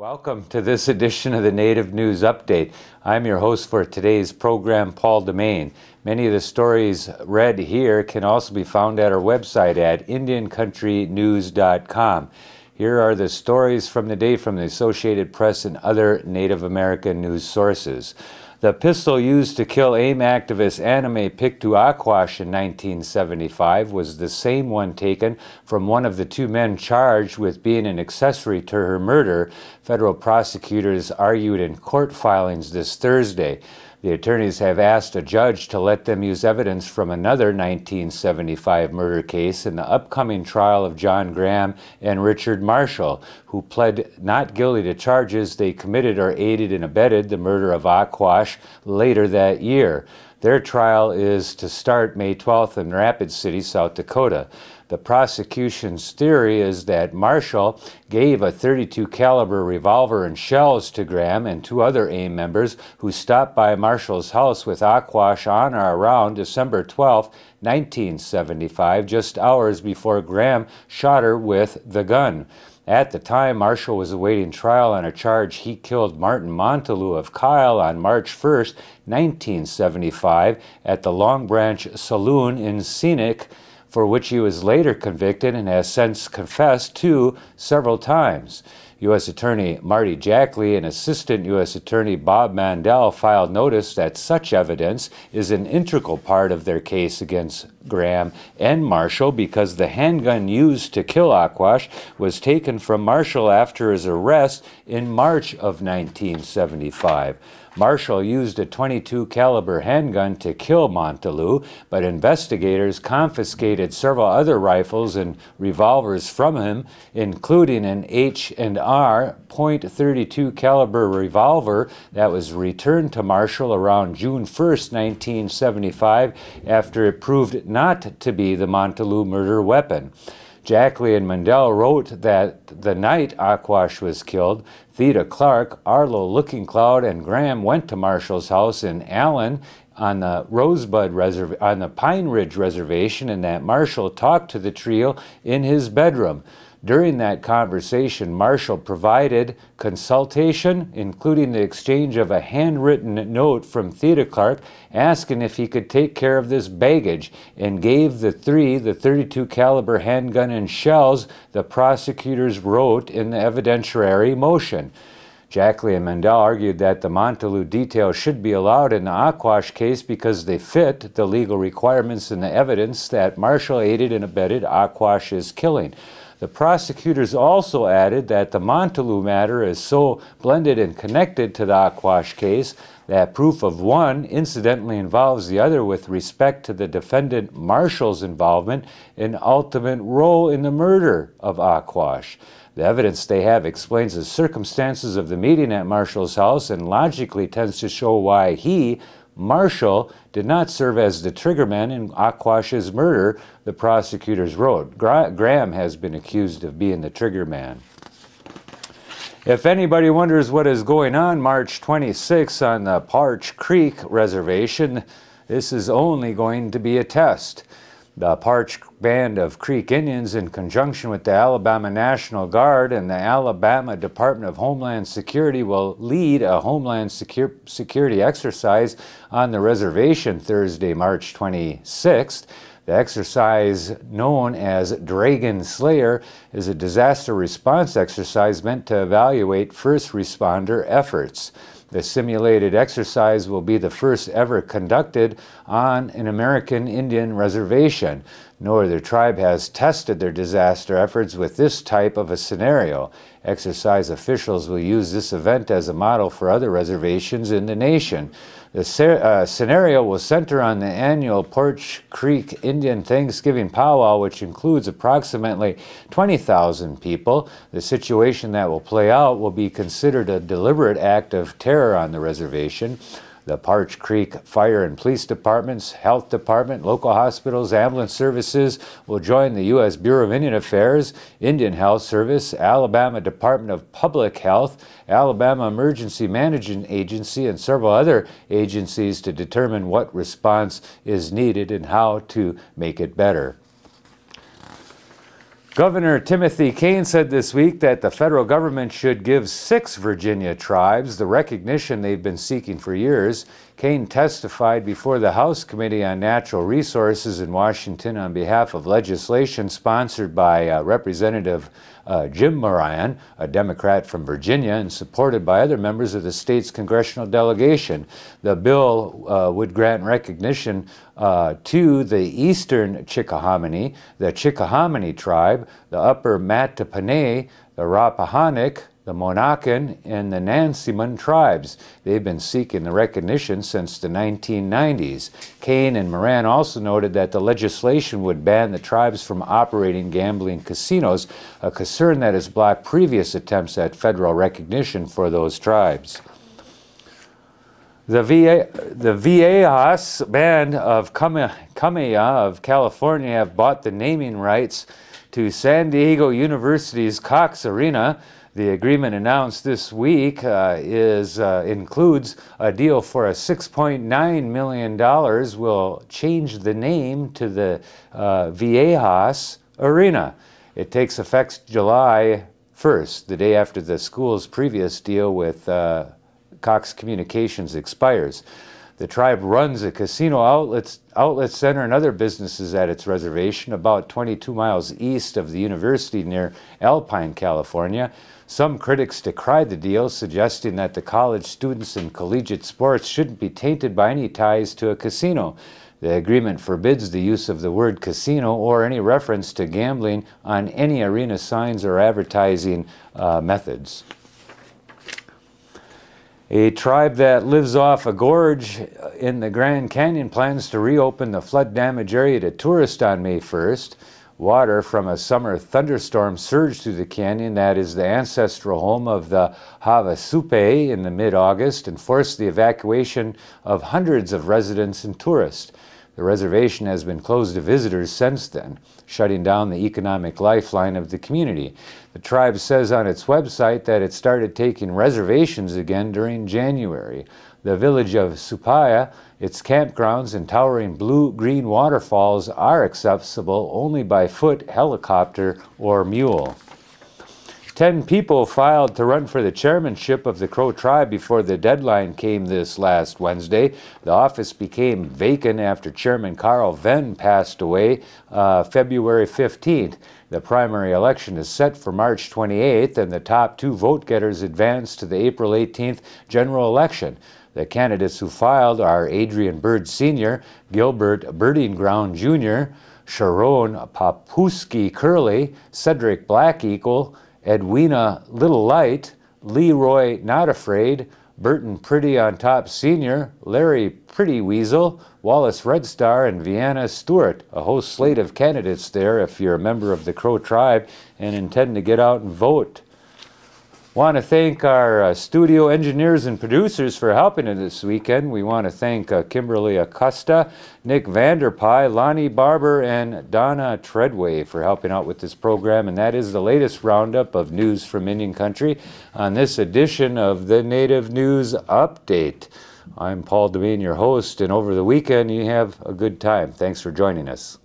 Welcome to this edition of the Native News Update. I'm your host for today's program, Paul DeMain. Many of the stories read here can also be found at our website at IndianCountryNews.com. Here are the stories from the day from the Associated Press and other Native American news sources. The pistol used to kill AIM activist Anime Piktuakwash in 1975 was the same one taken from one of the two men charged with being an accessory to her murder, federal prosecutors argued in court filings this Thursday. The attorneys have asked a judge to let them use evidence from another 1975 murder case in the upcoming trial of John Graham and Richard Marshall, who pled not guilty to charges they committed or aided and abetted the murder of Akwash later that year. Their trial is to start May 12th in Rapid City, South Dakota. The prosecution's theory is that Marshall gave a .32 caliber revolver and shells to Graham and two other AIM members who stopped by Marshall's house with Akwash on or around December 12, 1975, just hours before Graham shot her with the gun. At the time, Marshall was awaiting trial on a charge he killed Martin Montalou of Kyle on March 1, 1975, at the Long Branch Saloon in Scenic, for which he was later convicted and has since confessed to several times. U.S. Attorney Marty Jackley and Assistant U.S. Attorney Bob Mandel filed notice that such evidence is an integral part of their case against Graham and Marshall because the handgun used to kill Akwash was taken from Marshall after his arrest in March of 1975. Marshall used a .22 caliber handgun to kill Montalou, but investigators confiscated several other rifles and revolvers from him, including an H&R .32 caliber revolver that was returned to Marshall around June 1, 1975, after it proved not to be the Montalou murder weapon. Jackley and Mandel wrote that the night Akwash was killed, Theda Clark, Arlo Looking Cloud, and Graham went to Marshall's house in Allen on the Pine Ridge Reservation, and that Marshall talked to the trio in his bedroom. During that conversation, Marshall provided consultation, including the exchange of a handwritten note from Theda Clark asking if he could take care of this baggage, and gave the three the .32 caliber handgun and shells the prosecutors wrote in the evidentiary motion. Jackley and Mandel argued that the Montalou details should be allowed in the Akwash case because they fit the legal requirements and the evidence that Marshall aided and abetted Akwash's killing. The prosecutors also added that the Montalou matter is so blended and connected to the Akwash case that proof of one incidentally involves the other with respect to the defendant Marshall's involvement and ultimate role in the murder of Akwash. The evidence they have explains the circumstances of the meeting at Marshall's house and logically tends to show why he, Marshall, did not serve as the triggerman in Akwash's murder, the prosecutors wrote. Graham has been accused of being the triggerman. If anybody wonders what is going on March 26 on the Parch Creek Reservation, this is only going to be a test. The Parch Band of Creek Indians, in conjunction with the Alabama National Guard and the Alabama Department of Homeland Security, will lead a Homeland Security exercise on the reservation Thursday, March 26th. The exercise, known as Dragon Slayer, is a disaster response exercise meant to evaluate first responder efforts. The simulated exercise will be the first ever conducted on an American Indian reservation. No other tribe has tested their disaster efforts with this type of a scenario. Exercise officials will use this event as a model for other reservations in the nation. The scenario will center on the annual Parch Creek Indian Thanksgiving Powwow, which includes approximately 20,000 people. The situation that will play out will be considered a deliberate act of terror on the reservation. The Parch Creek Fire and Police Departments, Health Department, local hospitals, ambulance services will join the U.S. Bureau of Indian Affairs, Indian Health Service, Alabama Department of Public Health, Alabama Emergency Management Agency, and several other agencies to determine what response is needed and how to make it better. Governor Timothy Kaine said this week that the federal government should give 6 Virginia tribes the recognition they've been seeking for years. Kaine testified before the House Committee on Natural Resources in Washington on behalf of legislation sponsored by Representative Jim Moran, a Democrat from Virginia, and supported by other members of the state's congressional delegation. The bill would grant recognition to the Eastern Chickahominy, the Chickahominy tribe, the Upper Mattapony, the Rappahannock, the Monacan, and the Nansemond tribes. They've been seeking the recognition since the 1990s. Kaine and Moran also noted that the legislation would ban the tribes from operating gambling casinos, a concern that has blocked previous attempts at federal recognition for those tribes. The Viejas Band of Kamea of California have bought the naming rights to San Diego University's Cox Arena. The agreement announced this week includes a deal for $6.9 million will change the name to the Viejas Arena. It takes effect July 1st, the day after the school's previous deal with Cox Communications expires. The tribe runs a casino outlet center and other businesses at its reservation about 22 miles east of the university near Alpine, California. Some critics decried the deal, suggesting that the college students in collegiate sports shouldn't be tainted by any ties to a casino. The agreement forbids the use of the word casino or any reference to gambling on any arena signs or advertising methods. A tribe that lives off a gorge in the Grand Canyon plans to reopen the flood-damaged area to tourists on May 1st. Water from a summer thunderstorm surged through the canyon that is the ancestral home of the Havasupai in the mid-August and forced the evacuation of hundreds of residents and tourists. The reservation has been closed to visitors since then, shutting down the economic lifeline of the community. The tribe says on its website that it started taking reservations again during January. The village of Supaya, its campgrounds and towering blue-green waterfalls are accessible only by foot, helicopter, or mule. 10 people filed to run for the chairmanship of the Crow tribe before the deadline came this last Wednesday. The office became vacant after Chairman Carl Venn passed away February 15th. The primary election is set for March 28th, and the top 2 vote-getters advance to the April 18th general election. The candidates who filed are Adrian Bird Sr., Gilbert Birding Ground Jr., Sharon Papuski Curley, Cedric Black Eagle, Edwina Little Light, Leroy Not Afraid, Burton Pretty on Top Sr., Larry Pretty Weasel, Wallace Red Star, and Vienna Stewart. A whole slate of candidates there if you're a member of the Crow tribe and intend to get out and vote. Want to thank our studio engineers and producers for helping us this weekend. We want to thank Kimberly Acosta, Nick Vanderpie, Lonnie Barber, and Donna Treadway for helping out with this program. And that is the latest roundup of news from Indian Country on this edition of the Native News Update. I'm Paul DeMain, your host, and over the weekend you have a good time. Thanks for joining us.